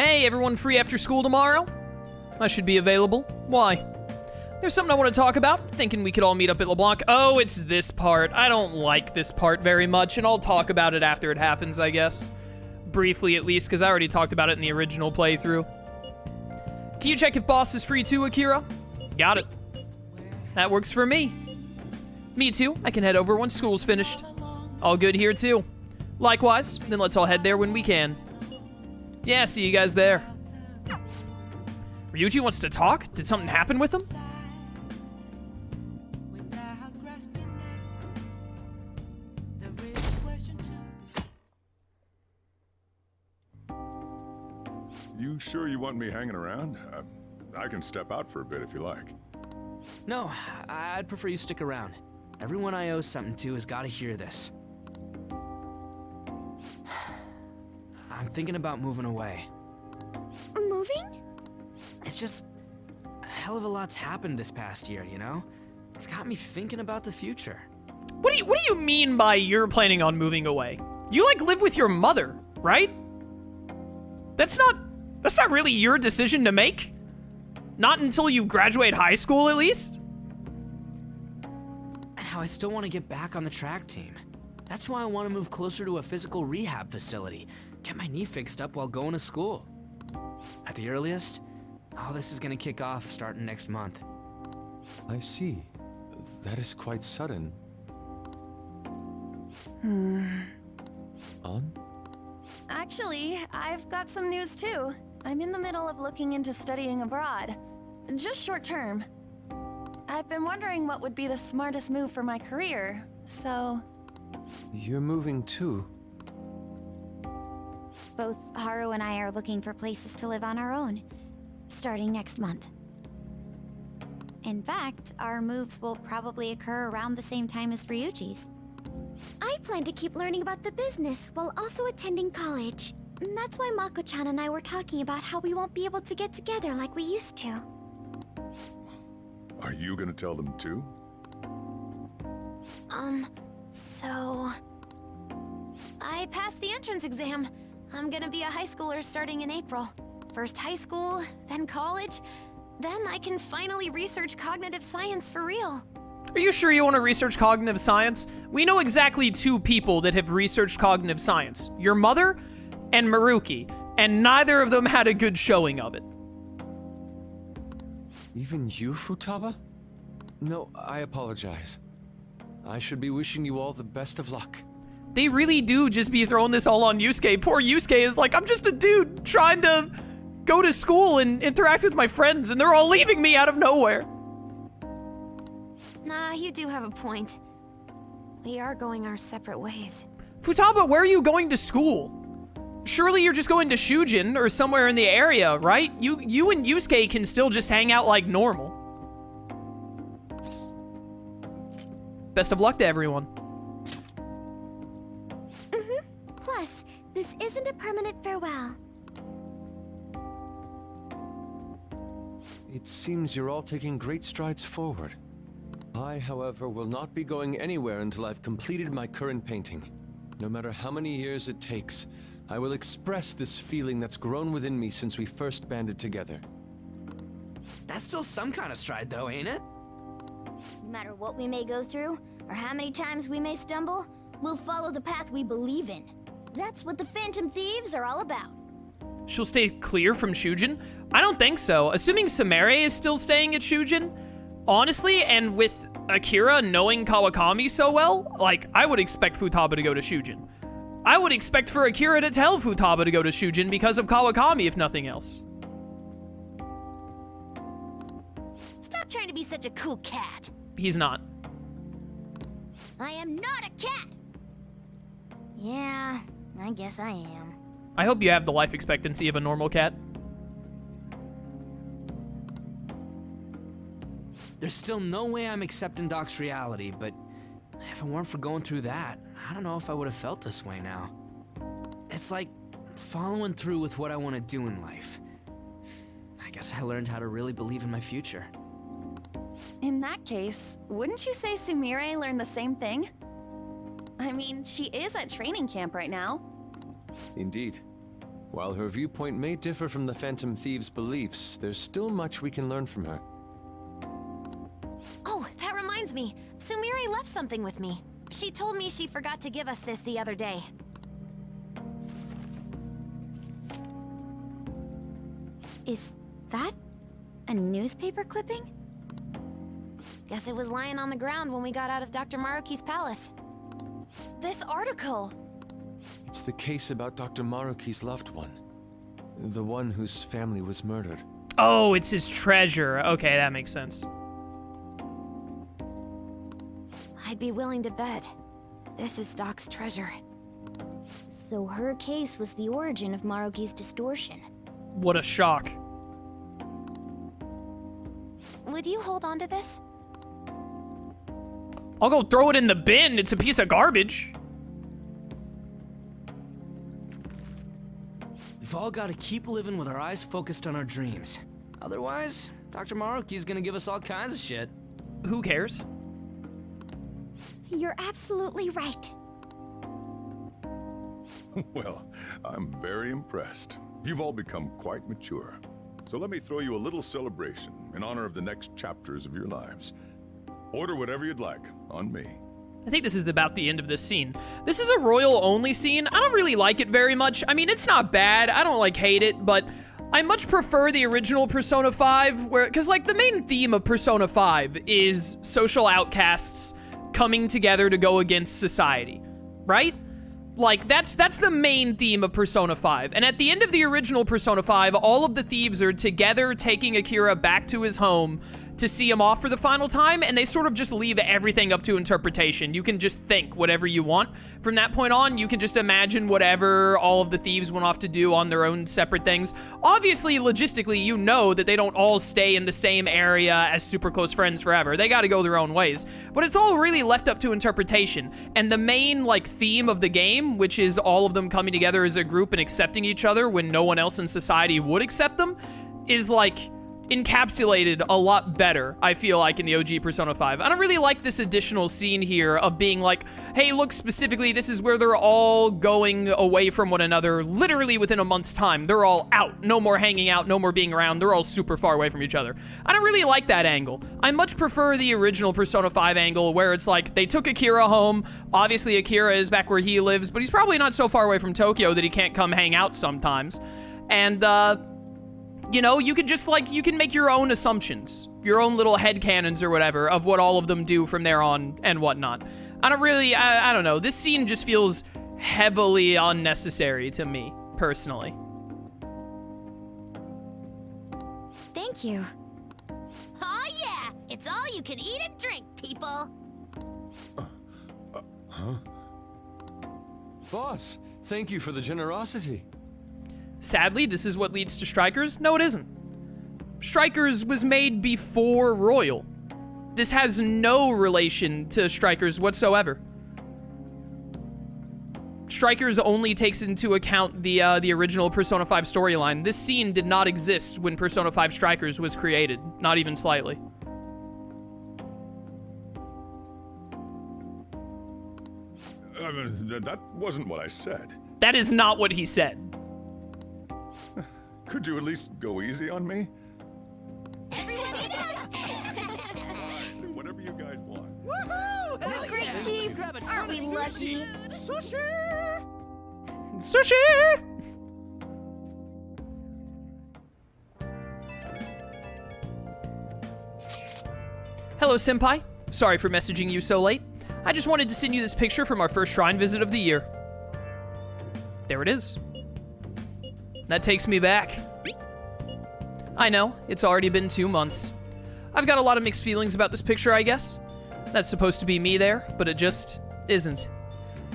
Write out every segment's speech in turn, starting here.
Hey, everyone free after school tomorrow? I should be available. Why? There's something I want to talk about. Thinking we could all meet up at LeBlanc. Oh, it's this part. I don't like this part very much, and I'll talk about it after it happens, I guess. Briefly, at least, because I already talked about it in the original playthrough. Can you check if boss is free too, Akira? Got it. That works for me. Me too. I can head over once school's finished. All good here too. Likewise, then let's all head there when we can. Yeah, see you guys there. Ryuji wants to talk? Did something happen with him? You sure you want me hanging around? I can step out for a bit if you like. No, I'd prefer you stick around. Everyone I owe something to has got to hear this. I'm thinking about moving away. Moving? It's just a hell of a lot's happened this past year, you know? It's got me thinking about the future. What do you mean by you're planning on moving away? You like live with your mother, right? That's not really your decision to make. Not until you graduate high school, at least. And how I still want to get back on the track team. That's why I want to move closer to a physical rehab facility. Get my knee fixed up while going to school. At the earliest, all this is going to kick off starting next month. I see. That is quite sudden. On? Actually, I've got some news too. I'm in the middle of looking into studying abroad. Just short term. I've been wondering what would be the smartest move for my career, so... You're moving too. Both Haru and I are looking for places to live on our own, starting next month. In fact, our moves will probably occur around the same time as Ryuji's. I plan to keep learning about the business while also attending college. And that's why Mako-chan and I were talking about how we won't be able to get together like we used to. Are you gonna tell them too? So... I passed the entrance exam. I'm gonna be a high schooler starting in April. First high school, then college. Then I can finally research cognitive science for real. Are you sure you want to research cognitive science? We know exactly 2 people that have researched cognitive science. Your mother and Maruki, and neither of them had a good showing of it. Even you, Futaba? No, I apologize. I should be wishing you all the best of luck. They really do just be throwing this all on Yusuke. Poor Yusuke is like, I'm just a dude trying to go to school and interact with my friends, and they're all leaving me out of nowhere. Nah, you do have a point. We are going our separate ways. Futaba, where are you going to school? Surely you're just going to Shujin or somewhere in the area, right? You and Yusuke can still just hang out like normal. Best of luck to everyone. Plus, this isn't a permanent farewell. It seems you're all taking great strides forward. I, however, will not be going anywhere until I've completed my current painting. No matter how many years it takes, I will express this feeling that's grown within me since we first banded together. That's still some kind of stride though, ain't it? No matter what we may go through, or how many times we may stumble, we'll follow the path we believe in. That's what the Phantom Thieves are all about. She'll stay clear from Shujin? I don't think so. Assuming Sumire is still staying at Shujin, honestly, and with Akira knowing Kawakami so well, like, I would expect Futaba to go to Shujin. I would expect for Akira to tell Futaba to go to Shujin because of Kawakami, if nothing else. Stop trying to be such a cool cat. He's not. I am not a cat. Yeah, I guess I am. I hope you have the life expectancy of a normal cat. There's still no way I'm accepting Doc's reality, but if it weren't for going through that, I don't know if I would have felt this way now. It's like following through with what I want to do in life. I guess I learned how to really believe in my future. In that case, wouldn't you say Sumire learned the same thing? I mean, she is at training camp right now. Indeed. While her viewpoint may differ from the Phantom Thieves' beliefs, there's still much we can learn from her. Oh, that reminds me. Sumire left something with me. She told me she forgot to give us this the other day. Is that a newspaper clipping? Guess it was lying on the ground when we got out of Dr. Maruki's palace. This article. It's the case about Dr. Maruki's loved one. The one whose family was murdered. Oh, it's his treasure. Okay, that makes sense. I'd be willing to bet. This is Doc's treasure. So her case was the origin of Maruki's distortion. What a shock. Would you hold on to this? I'll go throw it in the bin. It's a piece of garbage. We've all got to keep living with our eyes focused on our dreams. Otherwise, Dr. Maruki's gonna give us all kinds of shit. Who cares? You're absolutely right. Well, I'm very impressed. You've all become quite mature. So let me throw you a little celebration in honor of the next chapters of your lives. Order whatever you'd like, on me. I think this is about the end of this scene. This is a royal-only scene. I don't really like it very much. I mean, it's not bad. I don't, like, hate it, but I much prefer the original Persona 5, because, like, the main theme of Persona 5 is social outcasts coming together to go against society, right? Like, that's the main theme of Persona 5. And at the end of the original Persona 5, all of the thieves are together taking Akira back to his home to see him off for the final time, and they sort of just leave everything up to interpretation. You can just think whatever you want. From that point on, you can just imagine whatever all of the thieves went off to do on their own separate things. Obviously, logistically, you know that they don't all stay in the same area as super close friends forever. They gotta go their own ways. But it's all really left up to interpretation. And the main, like, theme of the game, which is all of them coming together as a group and accepting each other when no one else in society would accept them, is, like, encapsulated a lot better, I feel like, in the OG Persona 5. I don't really like this additional scene here of being like, hey, look, specifically, this is where they're all going away from one another literally within a month's time. They're all out. No more hanging out, no more being around. They're all super far away from each other. I don't really like that angle. I much prefer the original Persona 5 angle where it's like, they took Akira home. Obviously, Akira is back where he lives, but he's probably not so far away from Tokyo that he can't come hang out sometimes. And, you know, you could just, like, you can make your own assumptions, your own little headcanons or whatever of what all of them do from there on and whatnot. I don't know. This scene just feels heavily unnecessary to me, personally. Thank you. Oh yeah! It's all you can eat and drink, people! Boss, thank you for the generosity. Sadly, this is what leads to Strikers? No, it isn't. Strikers was made before Royal. This has no relation to Strikers whatsoever. Strikers only takes into account the original Persona 5 storyline. This scene did not exist when Persona 5 Strikers was created, not even slightly. That wasn't what I said. That is not what he said. Could you at least go easy on me? Whatever you guys want. Woohoo! Great, Chief! Aren't we lucky? Sushi! Hello, Senpai. Sorry for messaging you so late. I just wanted to send you this picture from our first shrine visit of the year. There it is. That takes me back. I know, it's already been 2 months. I've got a lot of mixed feelings about this picture, I guess. That's supposed to be me there, but it just isn't.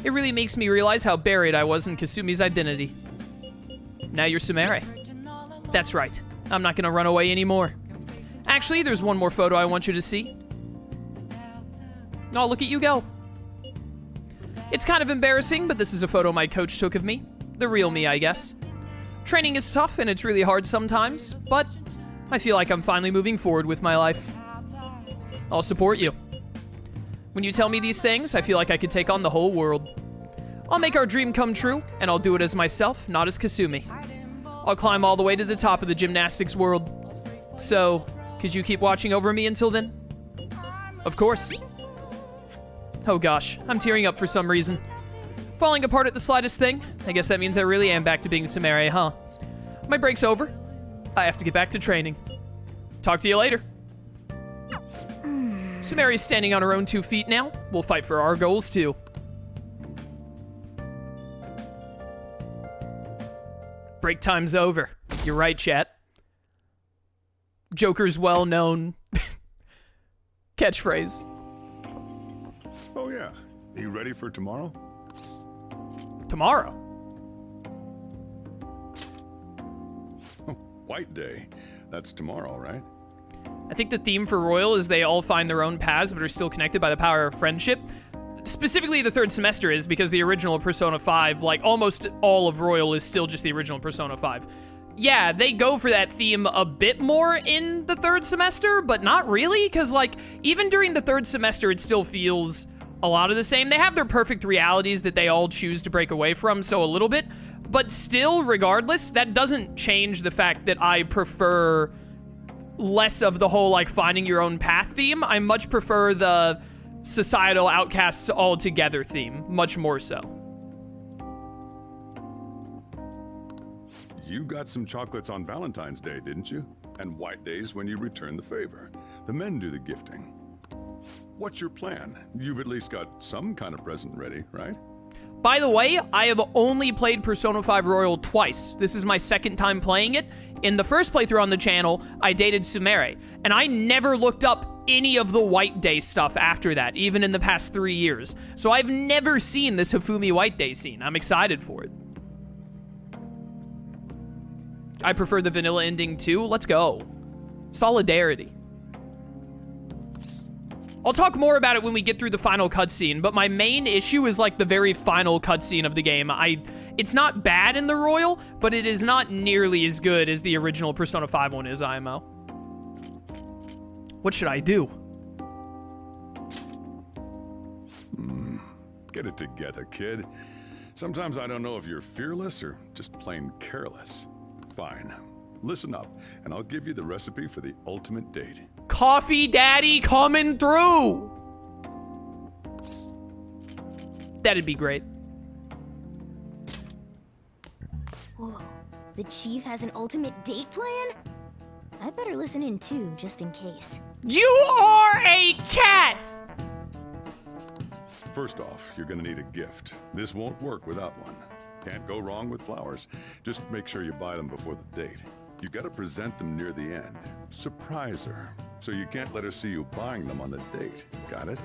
It really makes me realize how buried I was in Kasumi's identity. Now you're Sumire. That's right, I'm not gonna run away anymore. Actually, there's one more photo I want you to see. Oh, look at you go. It's kind of embarrassing, but this is a photo my coach took of me. The real me, I guess. Training is tough and it's really hard sometimes, but I feel like I'm finally moving forward with my life. I'll support you. When you tell me these things, I feel like I could take on the whole world. I'll make our dream come true, and I'll do it as myself, not as Kasumi. I'll climb all the way to the top of the gymnastics world. So, could you keep watching over me until then? Of course. Oh gosh, I'm tearing up for some reason. Falling apart at the slightest thing? I guess that means I really am back to being Sumere, huh? My break's over. I have to get back to training. Talk to you later. Sumere's standing on her own 2 feet now. We'll fight for our goals too. Break time's over. You're right, chat. Joker's well-known catchphrase. Oh yeah. You ready for tomorrow? Tomorrow? White Day. That's tomorrow, right? I think the theme for Royal is they all find their own paths but are still connected by the power of friendship. Specifically, the third semester is because the original Persona 5, like almost all of Royal is still just the original Persona 5. Yeah, they go for that theme a bit more in the third semester, but not really, because like even during the third semester, it still feels a lot of the same. They have their perfect realities that they all choose to break away from, so a little bit, but still, regardless, that doesn't change the fact that I prefer less of the whole like finding your own path theme. I much prefer the societal outcasts all together theme, much more so. You got some chocolates on Valentine's Day, didn't you? And White Day's when you return the favor. The men do the gifting. What's your plan? You've at least got some kind of present ready, right? By the way, I have only played Persona 5 Royal twice. This is my second time playing it. In the first playthrough on the channel, I dated Sumere, and I never looked up any of the White Day stuff after that, even in the past 3 years. So I've never seen this Hifumi White Day scene. I'm excited for it. I prefer the vanilla ending too. Let's go. Solidarity. I'll talk more about it when we get through the final cutscene, but my main issue is like the very final cutscene of the game. It's not bad in the Royal, but it is not nearly as good as the original Persona 5 one is, IMO. What should I do? Get it together, kid. Sometimes I don't know if you're fearless or just plain careless. Fine. Listen up, and I'll give you the recipe for the ultimate date. Coffee Daddy coming through! That'd be great. Whoa. The chief has an ultimate date plan? I better listen in too, just in case. You are a cat! First off, you're gonna need a gift. This won't work without one. Can't go wrong with flowers. Just make sure you buy them before the date. You gotta present them near the end. Surprise her. So you can't let her see you buying them on the date. Got it?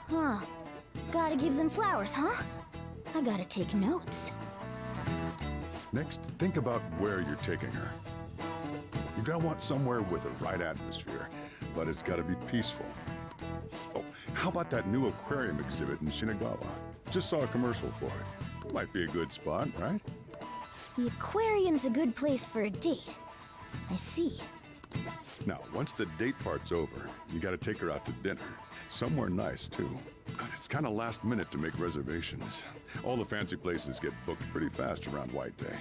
Huh. Gotta give them flowers, huh? I gotta take notes. Next, think about where you're taking her. You're gonna want somewhere with the right atmosphere, but it's gotta be peaceful. Oh, how about that new aquarium exhibit in Shinagawa? Just saw a commercial for it. Might be a good spot, right? The aquarium's a good place for a date. I see. Now, once the date part's over, you gotta take her out to dinner. Somewhere nice, too. It's kinda last minute to make reservations. All the fancy places get booked pretty fast around White Day.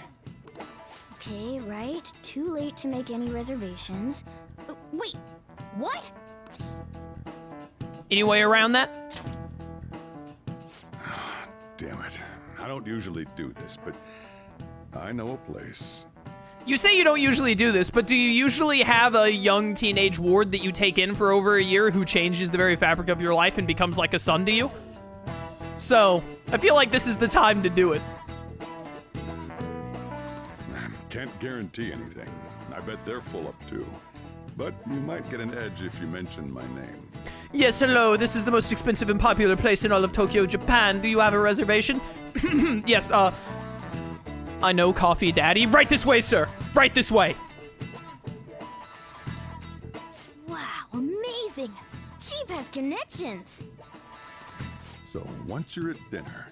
Okay, right. Too late to make any reservations. Wait, what? Any way around that? Damn it. I don't usually do this, but I know a place. You say you don't usually do this, but do you usually have a young teenage ward that you take in for over a year who changes the very fabric of your life and becomes like a son to you? So, I feel like this is the time to do it. Can't guarantee anything. I bet they're full up too. But you might get an edge if you mention my name. Yes, hello, this is the most expensive and popular place in all of Tokyo, Japan. Do you have a reservation? Yes, I know Coffee Daddy. Right this way, sir. Right this way. Wow, amazing! Chief has connections! So once you're at dinner,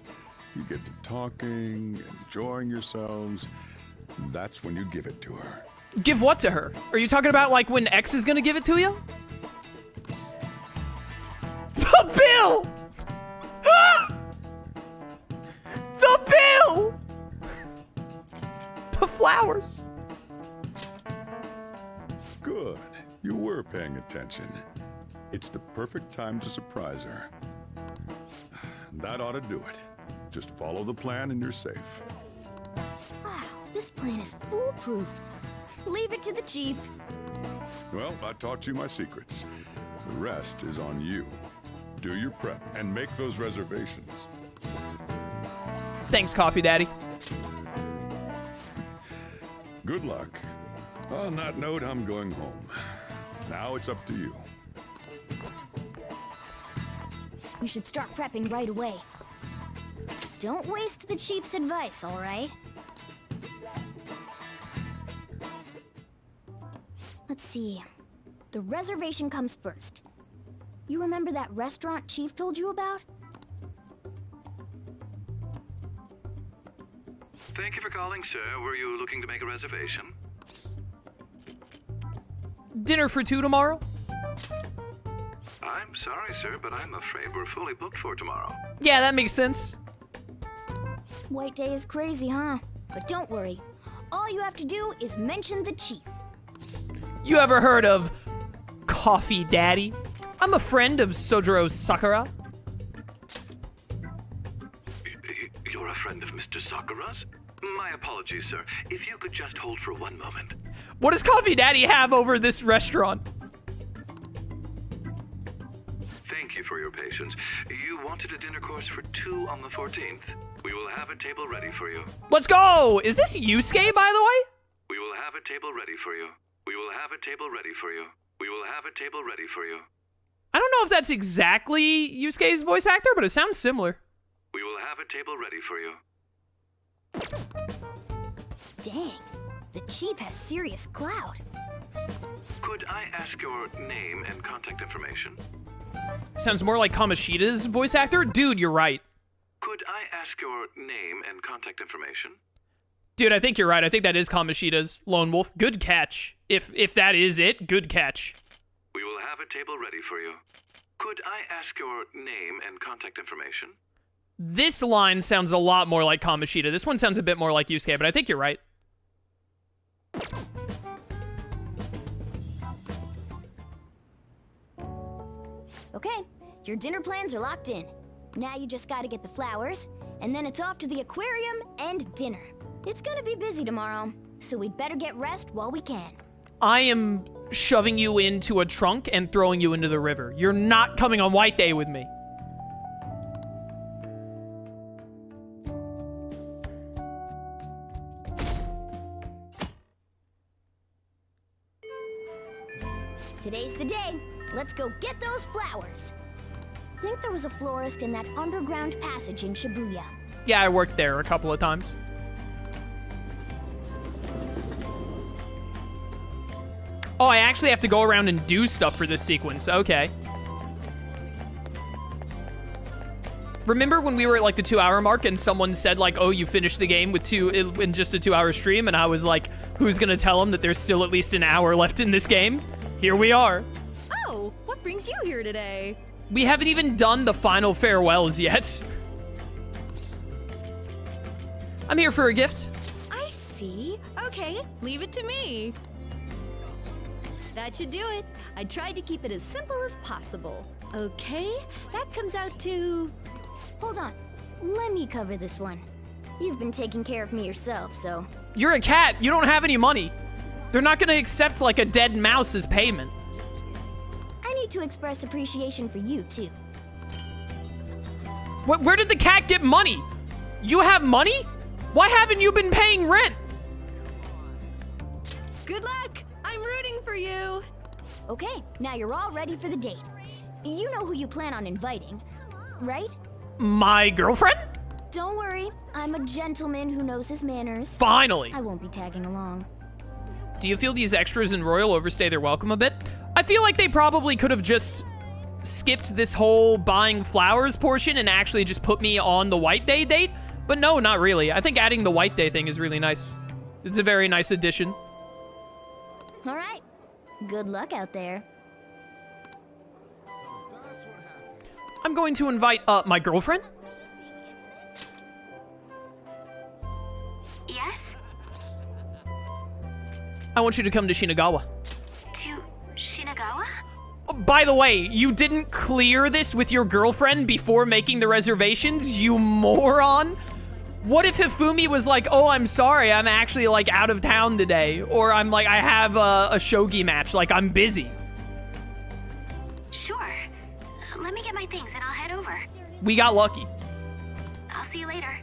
you get to talking, enjoying yourselves. That's when you give it to her. Give what to her? Are you talking about like when X is gonna give it to you? The bill! Ah! The bill! flowers. Good. You were paying attention. It's the perfect time to surprise her. That ought to do it. Just follow the plan and you're safe. Wow, this plan is foolproof. Leave it to the chief. Well, I taught you my secrets. The rest is on you. Do your prep and make those reservations. Thanks, Coffee Daddy. Good luck. On that note, I'm going home. Now it's up to you. We should start prepping right away. Don't waste the chief's advice, all right? Let's see. The reservation comes first. You remember that restaurant Chief told you about? Thank you for calling, sir. Were you looking to make a reservation? Dinner for two tomorrow? I'm sorry, sir, but I'm afraid we're fully booked for tomorrow. Yeah, that makes sense. White Day is crazy, huh? But don't worry. All you have to do is mention the chief. You ever heard of Coffee Daddy? I'm a friend of Sojiro Sakura. You're a friend of Mr. Sakura's? My apologies, sir. If you could just hold for one moment. What does Coffee Daddy have over this restaurant? Thank you for your patience. You wanted a dinner course for 2 on the 14th. We will have a table ready for you. Let's go! Is this Yusuke, by the way? We will have a table ready for you. We will have a table ready for you. We will have a table ready for you. I don't know if that's exactly Yusuke's voice actor, but it sounds similar. We will have a table ready for you. Dang, the chief has serious clout. Could I ask your name and contact information? Sounds more like Kamoshida's voice actor? Dude, you're right. Could I ask your name and contact information? Dude, I think you're right. I think that is Kamoshida's Lone Wolf. Good catch. If that is it, good catch. We will have a table ready for you. Could I ask your name and contact information? This line sounds a lot more like Kamoshida. This one sounds a bit more like Yusuke, but I think you're right. Okay, your dinner plans are locked in. Now you just gotta get the flowers, and then it's off to the aquarium and dinner. It's gonna be busy tomorrow, so we'd better get rest while we can. I am shoving you into a trunk and throwing you into the river. You're not coming on White Day with me. Today's the day. Let's go get those flowers. Think there was a florist in that underground passage in Shibuya. Yeah, I worked there a couple of times. Oh, I actually have to go around and do stuff for this sequence. Okay. Remember when we were at like the 2-hour mark and someone said like, oh, you finished the game with in just a 2-hour stream? And I was like, who's gonna tell them that there's still at least an hour left in this game? Here we are. Oh, what brings you here today? We haven't even done the final farewells yet. I'm here for a gift. I see. Okay, leave it to me. That should do it. I tried to keep it as simple as possible. Okay, that comes out to... Hold on. Let me cover this one. You've been taking care of me yourself, so... You're a cat. You don't have any money. They're not gonna accept like a dead mouse as payment. I need to express appreciation for you, too. Where did the cat get money? You have money? Why haven't you been paying rent? Good luck! I'm rooting for you! Okay, now you're all ready for the date. You know who you plan on inviting, right? My girlfriend? Don't worry, I'm a gentleman who knows his manners. Finally. I won't be tagging along. Do you feel these extras in Royal overstay their welcome a bit? I feel like they probably could have just skipped this whole buying flowers portion and actually just put me on the White Day date. But no, not really. I think adding the White Day thing is really nice. It's a very nice addition. All right. Good luck out there. I'm going to invite, my girlfriend? Yes? I want you to come to Shinagawa. To Shinagawa? By the way, you didn't clear this with your girlfriend before making the reservations, you moron? What if Hifumi was like, oh, I'm sorry, I'm actually, like, out of town today. Or I'm like, I have a shogi match, like, I'm busy. Sure. Let me get my things and I'll head over. We got lucky. I'll see you later.